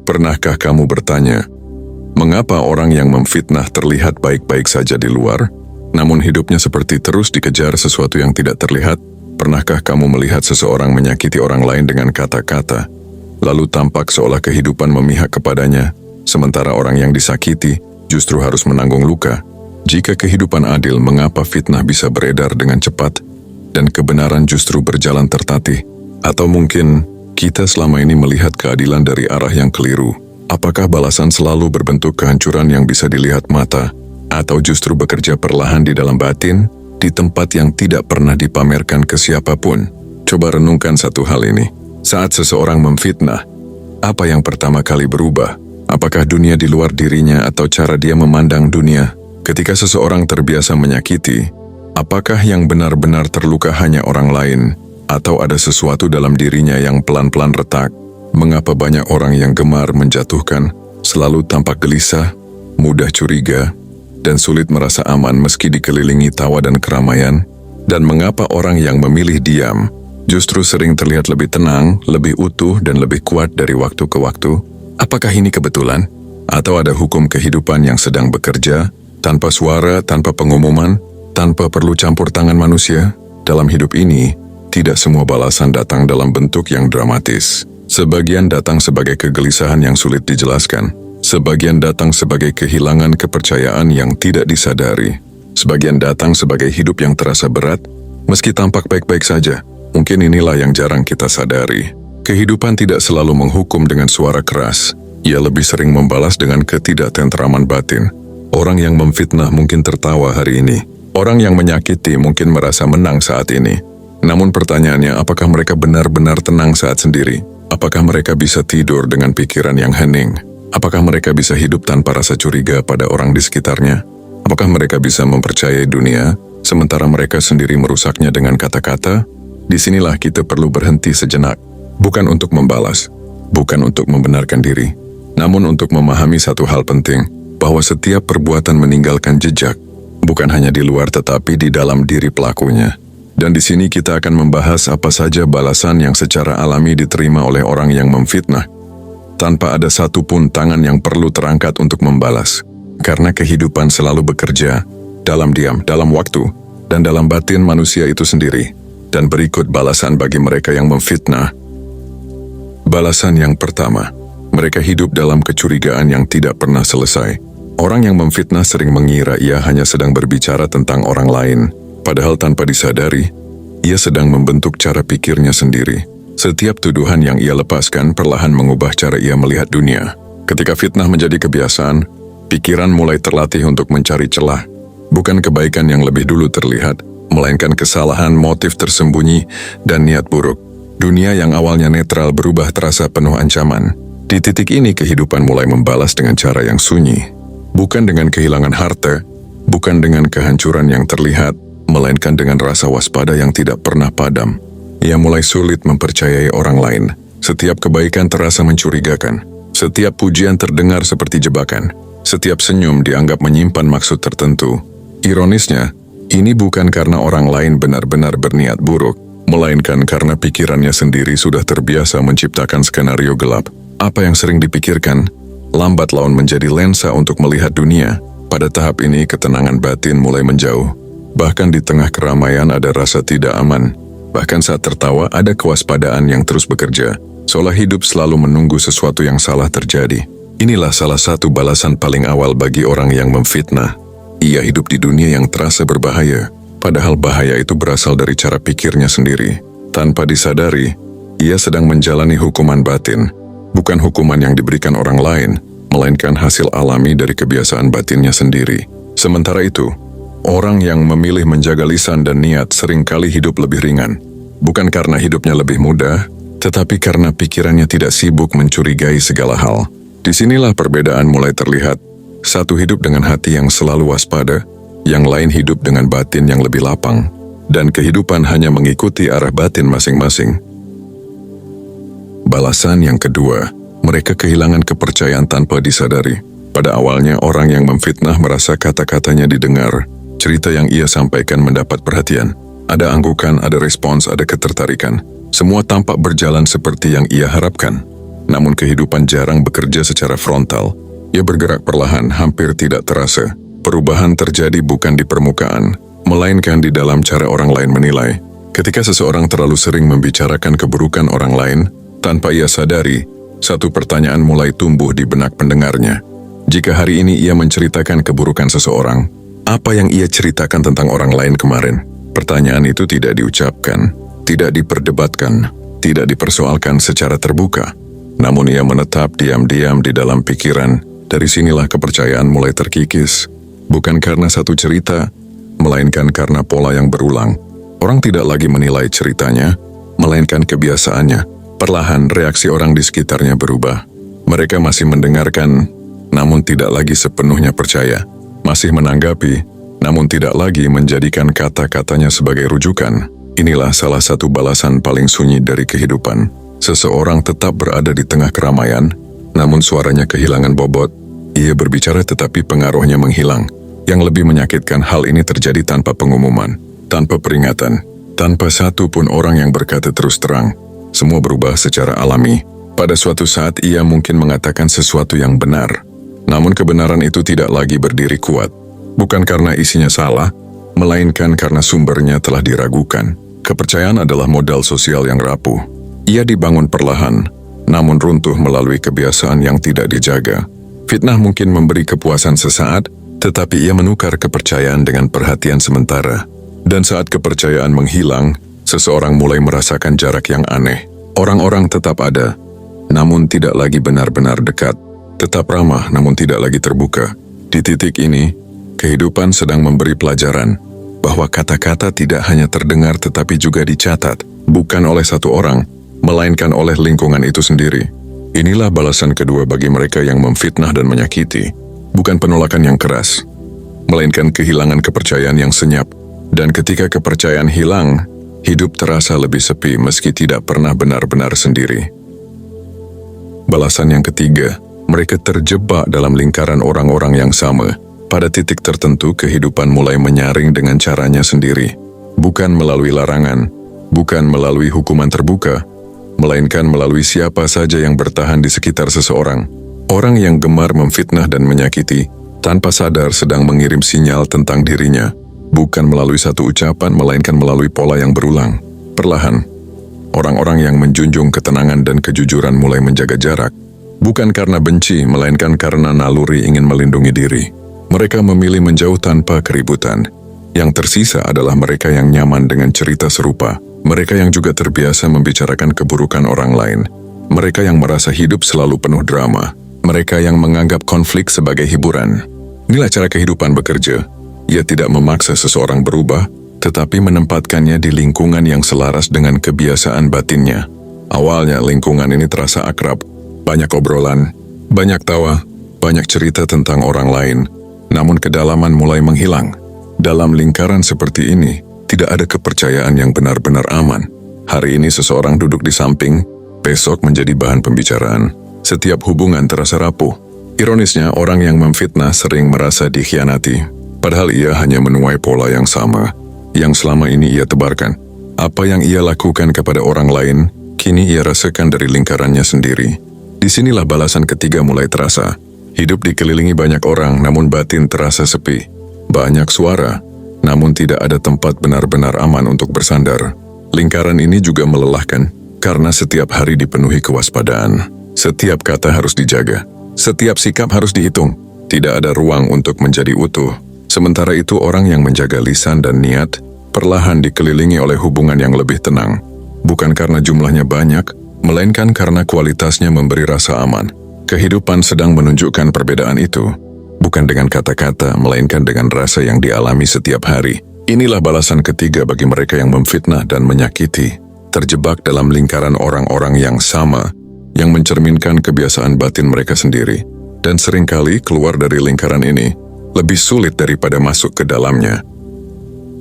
Pernahkah kamu bertanya, mengapa orang yang memfitnah terlihat baik-baik saja di luar, namun hidupnya seperti terus dikejar sesuatu yang tidak terlihat? Pernahkah kamu melihat seseorang menyakiti orang lain dengan kata-kata, lalu tampak seolah kehidupan memihak kepadanya, sementara orang yang disakiti justru harus menanggung luka? Jika kehidupan adil, mengapa fitnah bisa beredar dengan cepat dan kebenaran justru berjalan tertatih? Atau mungkin kita selama ini melihat keadilan dari arah yang keliru? Apakah balasan selalu berbentuk kehancuran yang bisa dilihat mata, atau justru bekerja perlahan di dalam batin, di tempat yang tidak pernah dipamerkan ke siapapun? Coba renungkan satu hal ini. Saat seseorang memfitnah, apa yang pertama kali berubah? Apakah dunia di luar dirinya atau cara dia memandang dunia? Ketika seseorang terbiasa menyakiti, apakah yang benar-benar terluka hanya orang lain, atau ada sesuatu dalam dirinya yang pelan-pelan retak? Mengapa banyak orang yang gemar menjatuhkan selalu tampak gelisah, mudah curiga, dan sulit merasa aman meski dikelilingi tawa dan keramaian? Dan mengapa orang yang memilih diam justru sering terlihat lebih tenang, lebih utuh, dan lebih kuat dari waktu ke waktu? Apakah ini kebetulan? Atau ada hukum kehidupan yang sedang bekerja, tanpa suara, tanpa pengumuman, tanpa perlu campur tangan manusia? Dalam hidup ini, tidak semua balasan datang dalam bentuk yang dramatis. Sebagian datang sebagai kegelisahan yang sulit dijelaskan. Sebagian datang sebagai kehilangan kepercayaan yang tidak disadari. Sebagian datang sebagai hidup yang terasa berat, meski tampak baik-baik saja. Mungkin inilah yang jarang kita sadari. Kehidupan tidak selalu menghukum dengan suara keras. Ia lebih sering membalas dengan ketidaktentraman batin. Orang yang memfitnah mungkin tertawa hari ini. Orang yang menyakiti mungkin merasa menang saat ini. Namun pertanyaannya, apakah mereka benar-benar tenang saat sendiri? Apakah mereka bisa tidur dengan pikiran yang hening? Apakah mereka bisa hidup tanpa rasa curiga pada orang di sekitarnya? Apakah mereka bisa mempercayai dunia, sementara mereka sendiri merusaknya dengan kata-kata? Disinilah kita perlu berhenti sejenak. Bukan untuk membalas, bukan untuk membenarkan diri, namun untuk memahami satu hal penting, bahwa setiap perbuatan meninggalkan jejak, bukan hanya di luar tetapi di dalam diri pelakunya. Dan di sini kita akan membahas apa saja balasan yang secara alami diterima oleh orang yang memfitnah, tanpa ada satupun tangan yang perlu terangkat untuk membalas. Karena kehidupan selalu bekerja, dalam diam, dalam waktu, dan dalam batin manusia itu sendiri. Dan berikut balasan bagi mereka yang memfitnah. Balasan yang pertama, mereka hidup dalam kecurigaan yang tidak pernah selesai. Orang yang memfitnah sering mengira ia hanya sedang berbicara tentang orang lain, padahal tanpa disadari, ia sedang membentuk cara pikirnya sendiri. Setiap tuduhan yang ia lepaskan perlahan mengubah cara ia melihat dunia. Ketika fitnah menjadi kebiasaan, pikiran mulai terlatih untuk mencari celah. Bukan kebaikan yang lebih dulu terlihat, melainkan kesalahan, motif tersembunyi, dan niat buruk. Dunia yang awalnya netral berubah terasa penuh ancaman. Di titik ini kehidupan mulai membalas dengan cara yang sunyi. Bukan dengan kehilangan harta, bukan dengan kehancuran yang terlihat, melainkan dengan rasa waspada yang tidak pernah padam. Ia mulai sulit mempercayai orang lain. Setiap kebaikan terasa mencurigakan. Setiap pujian terdengar seperti jebakan. Setiap senyum dianggap menyimpan maksud tertentu. Ironisnya, ini bukan karena orang lain benar-benar berniat buruk, melainkan karena pikirannya sendiri sudah terbiasa menciptakan skenario gelap. Apa yang sering dipikirkan, lambat laun menjadi lensa untuk melihat dunia. Pada tahap ini, ketenangan batin mulai menjauh. Bahkan di tengah keramaian ada rasa tidak aman. Bahkan saat tertawa ada kewaspadaan yang terus bekerja, seolah hidup selalu menunggu sesuatu yang salah terjadi. Inilah salah satu balasan paling awal bagi orang yang memfitnah. Ia hidup di dunia yang terasa berbahaya, padahal bahaya itu berasal dari cara pikirnya sendiri. Tanpa disadari, ia sedang menjalani hukuman batin. Bukan hukuman yang diberikan orang lain, melainkan hasil alami dari kebiasaan batinnya sendiri. Sementara itu, orang yang memilih menjaga lisan dan niat seringkali hidup lebih ringan. Bukan karena hidupnya lebih mudah, tetapi karena pikirannya tidak sibuk mencurigai segala hal. Disinilah perbedaan mulai terlihat. Satu hidup dengan hati yang selalu waspada, yang lain hidup dengan batin yang lebih lapang. Dan kehidupan hanya mengikuti arah batin masing-masing. Balasan yang kedua, mereka kehilangan kepercayaan tanpa disadari. Pada awalnya, orang yang memfitnah merasa kata-katanya didengar. Cerita yang ia sampaikan mendapat perhatian. Ada anggukan, ada respons, ada ketertarikan. Semua tampak berjalan seperti yang ia harapkan. namun kehidupan jarang bekerja secara frontal. Ia bergerak perlahan, hampir tidak terasa. Perubahan terjadi bukan di permukaan, melainkan di dalam cara orang lain menilai. Ketika seseorang terlalu sering membicarakan keburukan orang lain, tanpa ia sadari, satu pertanyaan mulai tumbuh di benak pendengarnya. Jika hari ini ia menceritakan keburukan seseorang, apa yang ia ceritakan tentang orang lain kemarin? Pertanyaan itu tidak diucapkan, tidak diperdebatkan, tidak dipersoalkan secara terbuka. Namun ia menetap diam-diam di dalam pikiran. Dari sinilah kepercayaan mulai terkikis. Bukan karena satu cerita, melainkan karena pola yang berulang. Orang tidak lagi menilai ceritanya, melainkan kebiasaannya. Perlahan reaksi orang di sekitarnya berubah. Mereka masih mendengarkan, namun tidak lagi sepenuhnya percaya. Masih menanggapi, namun tidak lagi menjadikan kata-katanya sebagai rujukan. Inilah salah satu balasan paling sunyi dari kehidupan. Seseorang tetap berada di tengah keramaian, namun suaranya kehilangan bobot. Ia berbicara tetapi pengaruhnya menghilang. Yang lebih menyakitkan, hal ini terjadi tanpa pengumuman, tanpa peringatan, tanpa satu pun orang yang berkata terus terang. Semua berubah secara alami. Pada suatu saat ia mungkin mengatakan sesuatu yang benar, namun kebenaran itu tidak lagi berdiri kuat. Bukan karena isinya salah, melainkan karena sumbernya telah diragukan. Kepercayaan adalah modal sosial yang rapuh. Ia dibangun perlahan, namun runtuh melalui kebiasaan yang tidak dijaga. Fitnah mungkin memberi kepuasan sesaat, tetapi ia menukar kepercayaan dengan perhatian sementara. Dan saat kepercayaan menghilang, seseorang mulai merasakan jarak yang aneh. Orang-orang tetap ada, namun tidak lagi benar-benar dekat. Tetap ramah, namun tidak lagi terbuka. Di titik ini, kehidupan sedang memberi pelajaran bahwa kata-kata tidak hanya terdengar tetapi juga dicatat, bukan oleh satu orang, melainkan oleh lingkungan itu sendiri. Inilah balasan kedua bagi mereka yang memfitnah dan menyakiti. Bukan penolakan yang keras, melainkan kehilangan kepercayaan yang senyap. Dan ketika kepercayaan hilang, hidup terasa lebih sepi meski tidak pernah benar-benar sendiri. Balasan yang ketiga, mereka terjebak dalam lingkaran orang-orang yang sama. Pada titik tertentu, kehidupan mulai menyaring dengan caranya sendiri. Bukan melalui larangan, bukan melalui hukuman terbuka, melainkan melalui siapa saja yang bertahan di sekitar seseorang. Orang yang gemar memfitnah dan menyakiti, tanpa sadar sedang mengirim sinyal tentang dirinya. Bukan melalui satu ucapan, melainkan melalui pola yang berulang. Perlahan, orang-orang yang menjunjung ketenangan dan kejujuran mulai menjaga jarak. Bukan karena benci, melainkan karena naluri ingin melindungi diri. Mereka memilih menjauh tanpa keributan. Yang tersisa adalah mereka yang nyaman dengan cerita serupa. Mereka yang juga terbiasa membicarakan keburukan orang lain. Mereka yang merasa hidup selalu penuh drama. Mereka yang menganggap konflik sebagai hiburan. Inilah cara kehidupan bekerja. Ia tidak memaksa seseorang berubah, tetapi menempatkannya di lingkungan yang selaras dengan kebiasaan batinnya. Awalnya lingkungan ini terasa akrab. Banyak obrolan, banyak tawa, banyak cerita tentang orang lain. Namun kedalaman mulai menghilang. Dalam lingkaran seperti ini, tidak ada kepercayaan yang benar-benar aman. Hari ini seseorang duduk di samping, besok menjadi bahan pembicaraan. Setiap hubungan terasa rapuh. Ironisnya, orang yang memfitnah sering merasa dikhianati. Padahal ia hanya menuai pola yang sama, yang selama ini ia tebarkan. Apa yang ia lakukan kepada orang lain, kini ia rasakan dari lingkarannya sendiri. Disinilah balasan ketiga mulai terasa. Hidup dikelilingi banyak orang, namun batin terasa sepi. Banyak suara, namun tidak ada tempat benar-benar aman untuk bersandar. Lingkaran ini juga melelahkan, karena setiap hari dipenuhi kewaspadaan. Setiap kata harus dijaga, setiap sikap harus dihitung. Tidak ada ruang untuk menjadi utuh. Sementara itu orang yang menjaga lisan dan niat, perlahan dikelilingi oleh hubungan yang lebih tenang. Bukan karena jumlahnya banyak, melainkan karena kualitasnya memberi rasa aman. Kehidupan sedang menunjukkan perbedaan itu. Bukan dengan kata-kata, melainkan dengan rasa yang dialami setiap hari. Inilah balasan ketiga bagi mereka yang memfitnah dan menyakiti. Terjebak dalam lingkaran orang-orang yang sama, yang mencerminkan kebiasaan batin mereka sendiri. Dan seringkali keluar dari lingkaran ini, lebih sulit daripada masuk ke dalamnya.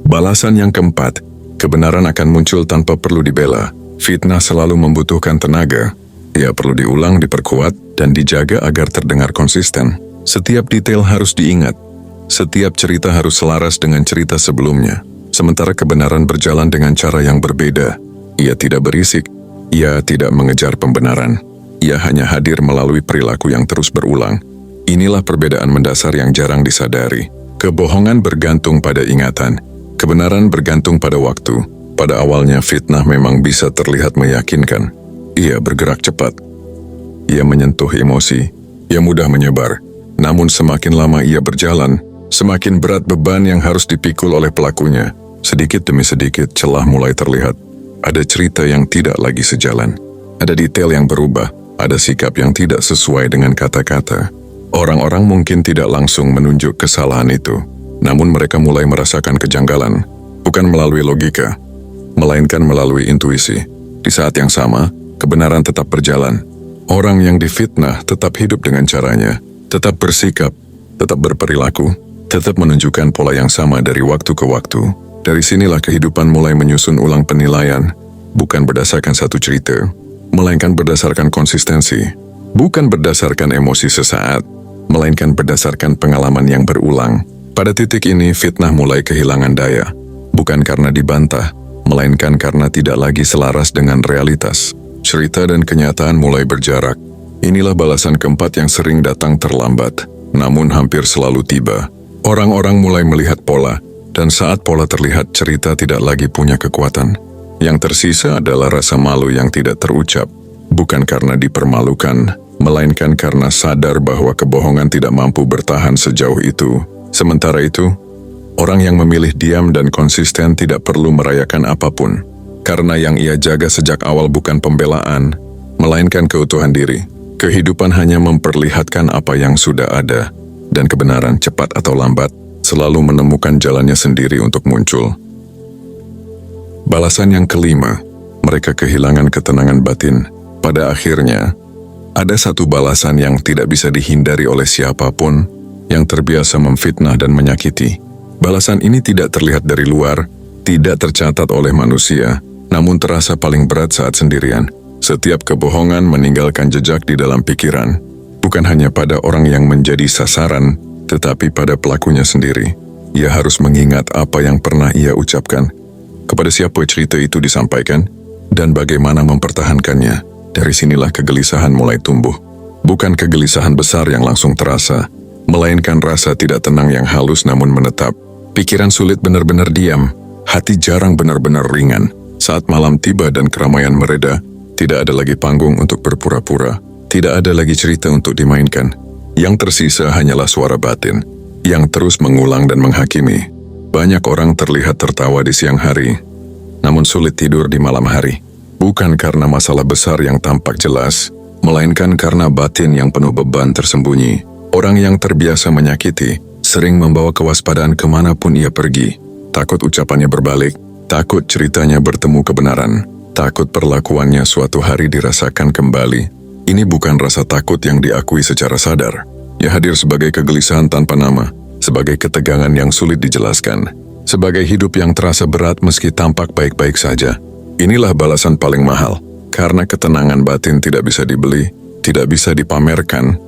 Balasan yang keempat, kebenaran akan muncul tanpa perlu dibela. Fitnah selalu membutuhkan tenaga. Ia perlu diulang, diperkuat, dan dijaga agar terdengar konsisten. Setiap detail harus diingat. Setiap cerita harus selaras dengan cerita sebelumnya. Sementara kebenaran berjalan dengan cara yang berbeda. Ia tidak berisik. Ia tidak mengejar pembenaran. Ia hanya hadir melalui perilaku yang terus berulang. Inilah perbedaan mendasar yang jarang disadari. Kebohongan bergantung pada ingatan. Kebenaran bergantung pada waktu. Pada awalnya fitnah memang bisa terlihat meyakinkan. Ia bergerak cepat. Ia menyentuh emosi. Ia mudah menyebar. Namun semakin lama ia berjalan, semakin berat beban yang harus dipikul oleh pelakunya. Sedikit demi sedikit celah mulai terlihat. Ada cerita yang tidak lagi sejalan. Ada detail yang berubah. Ada sikap yang tidak sesuai dengan kata-kata. Orang-orang mungkin tidak langsung menunjuk kesalahan itu. Namun mereka mulai merasakan kejanggalan. Bukan melalui logika, melainkan melalui intuisi. Di saat yang sama, kebenaran tetap berjalan. Orang yang difitnah tetap hidup dengan caranya. Tetap bersikap, tetap berperilaku, tetap menunjukkan pola yang sama dari waktu ke waktu. Dari sinilah kehidupan mulai menyusun ulang penilaian, bukan berdasarkan satu cerita, melainkan berdasarkan konsistensi. Bukan berdasarkan emosi sesaat, melainkan berdasarkan pengalaman yang berulang. Pada titik ini, fitnah mulai kehilangan daya. Bukan karena dibantah, melainkan karena tidak lagi selaras dengan realitas. Cerita dan kenyataan mulai berjarak. Inilah balasan keempat yang sering datang terlambat, namun hampir selalu tiba. Orang-orang mulai melihat pola, dan saat pola terlihat, cerita tidak lagi punya kekuatan. Yang tersisa adalah rasa malu yang tidak terucap, bukan karena dipermalukan, melainkan karena sadar bahwa kebohongan tidak mampu bertahan sejauh itu. Sementara itu, orang yang memilih diam dan konsisten tidak perlu merayakan apapun, karena yang ia jaga sejak awal bukan pembelaan, melainkan keutuhan diri. Kehidupan hanya memperlihatkan apa yang sudah ada, dan kebenaran cepat atau lambat selalu menemukan jalannya sendiri untuk muncul. Balasan yang kelima, mereka kehilangan ketenangan batin. Pada akhirnya, ada satu balasan yang tidak bisa dihindari oleh siapapun yang terbiasa memfitnah dan menyakiti. Balasan ini tidak terlihat dari luar, tidak tercatat oleh manusia, namun terasa paling berat saat sendirian. Setiap kebohongan meninggalkan jejak di dalam pikiran, bukan hanya pada orang yang menjadi sasaran, tetapi pada pelakunya sendiri. Ia harus mengingat apa yang pernah ia ucapkan, kepada siapa cerita itu disampaikan, dan bagaimana mempertahankannya. Dari sinilah kegelisahan mulai tumbuh. Bukan kegelisahan besar yang langsung terasa, melainkan rasa tidak tenang yang halus namun menetap. Pikiran sulit benar-benar diam, hati jarang benar-benar ringan. Saat malam tiba dan keramaian mereda, tidak ada lagi panggung untuk berpura-pura, tidak ada lagi cerita untuk dimainkan. Yang tersisa hanyalah suara batin, yang terus mengulang dan menghakimi. Banyak orang terlihat tertawa di siang hari, namun sulit tidur di malam hari. Bukan karena masalah besar yang tampak jelas, melainkan karena batin yang penuh beban tersembunyi. Orang yang terbiasa menyakiti, sering membawa kewaspadaan kemanapun ia pergi. Takut ucapannya berbalik, takut ceritanya bertemu kebenaran, takut perlakuannya suatu hari dirasakan kembali. Ini bukan rasa takut yang diakui secara sadar. Ia hadir sebagai kegelisahan tanpa nama, sebagai ketegangan yang sulit dijelaskan, sebagai hidup yang terasa berat meski tampak baik-baik saja. Inilah balasan paling mahal, karena ketenangan batin tidak bisa dibeli, tidak bisa dipamerkan,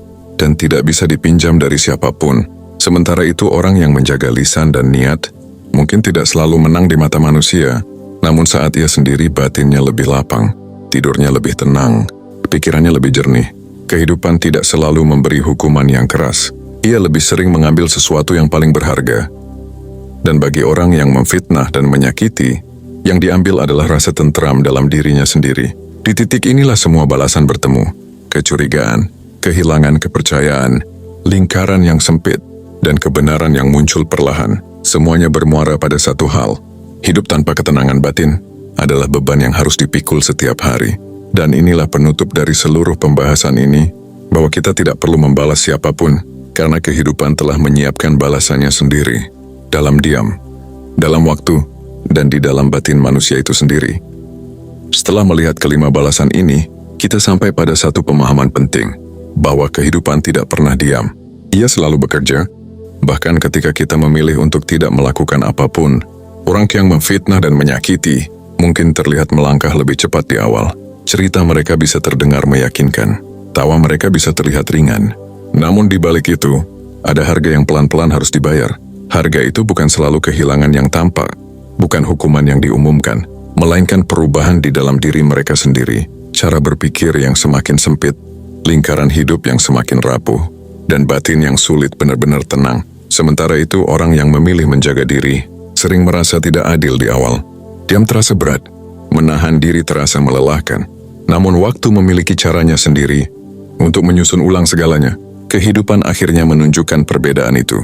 dan tidak bisa dipinjam dari siapapun. Sementara itu orang yang menjaga lisan dan niat, mungkin tidak selalu menang di mata manusia, namun saat ia sendiri batinnya lebih lapang, tidurnya lebih tenang, pikirannya lebih jernih. Kehidupan tidak selalu memberi hukuman yang keras. Ia lebih sering mengambil sesuatu yang paling berharga. Dan bagi orang yang memfitnah dan menyakiti, yang diambil adalah rasa tentram dalam dirinya sendiri. Di titik inilah semua balasan bertemu. Kecurigaan, kehilangan kepercayaan, lingkaran yang sempit, dan kebenaran yang muncul perlahan. Semuanya bermuara pada satu hal. Hidup tanpa ketenangan batin adalah beban yang harus dipikul setiap hari. Dan inilah penutup dari seluruh pembahasan ini, bahwa kita tidak perlu membalas siapapun, karena kehidupan telah menyiapkan balasannya sendiri. Dalam diam, dalam waktu, dan di dalam batin manusia itu sendiri. Setelah melihat kelima balasan ini, kita sampai pada satu pemahaman penting, bahwa kehidupan tidak pernah diam. Ia selalu bekerja, bahkan ketika kita memilih untuk tidak melakukan apapun. Orang yang memfitnah dan menyakiti mungkin terlihat melangkah lebih cepat di awal. Cerita mereka bisa terdengar meyakinkan, tawa mereka bisa terlihat ringan. Namun di balik itu, ada harga yang pelan-pelan harus dibayar. Harga itu bukan selalu kehilangan yang tampak, bukan hukuman yang diumumkan, melainkan perubahan di dalam diri mereka sendiri. cara berpikir yang semakin sempit, lingkaran hidup yang semakin rapuh, dan batin yang sulit benar-benar tenang. Sementara itu, orang yang memilih menjaga diri sering merasa tidak adil di awal. Diam terasa berat, menahan diri terasa melelahkan. Namun waktu memiliki caranya sendiri untuk menyusun ulang segalanya. Kehidupan akhirnya menunjukkan perbedaan itu.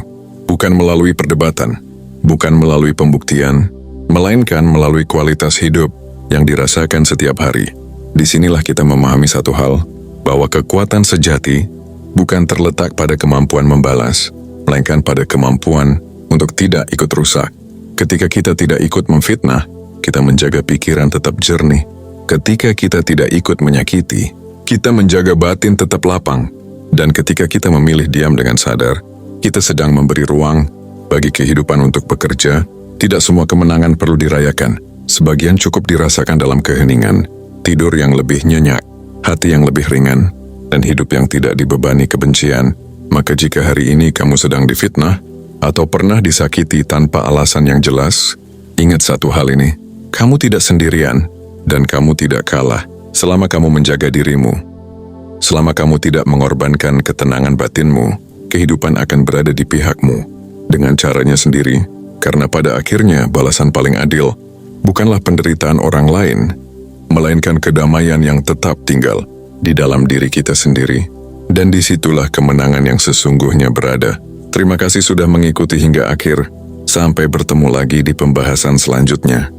Bukan melalui perdebatan, bukan melalui pembuktian, melainkan melalui kualitas hidup yang dirasakan setiap hari. Disinilah kita memahami satu hal, bahwa kekuatan sejati bukan terletak pada kemampuan membalas, melainkan pada kemampuan untuk tidak ikut rusak. Ketika kita tidak ikut memfitnah, kita menjaga pikiran tetap jernih. Ketika kita tidak ikut menyakiti, kita menjaga batin tetap lapang. Dan ketika kita memilih diam dengan sadar, kita sedang memberi ruang bagi kehidupan untuk bekerja. Tidak semua kemenangan perlu dirayakan. Sebagian cukup dirasakan dalam keheningan, tidur yang lebih nyenyak, hati yang lebih ringan, dan hidup yang tidak dibebani kebencian. Maka jika hari ini kamu sedang difitnah, atau pernah disakiti tanpa alasan yang jelas, ingat satu hal ini, kamu tidak sendirian, dan kamu tidak kalah selama kamu menjaga dirimu. Selama kamu tidak mengorbankan ketenangan batinmu, kehidupan akan berada di pihakmu dengan caranya sendiri, karena pada akhirnya balasan paling adil bukanlah penderitaan orang lain, melainkan kedamaian yang tetap tinggal di dalam diri kita sendiri. Dan disitulah kemenangan yang sesungguhnya berada. Terima kasih sudah mengikuti hingga akhir. Sampai bertemu lagi di pembahasan selanjutnya.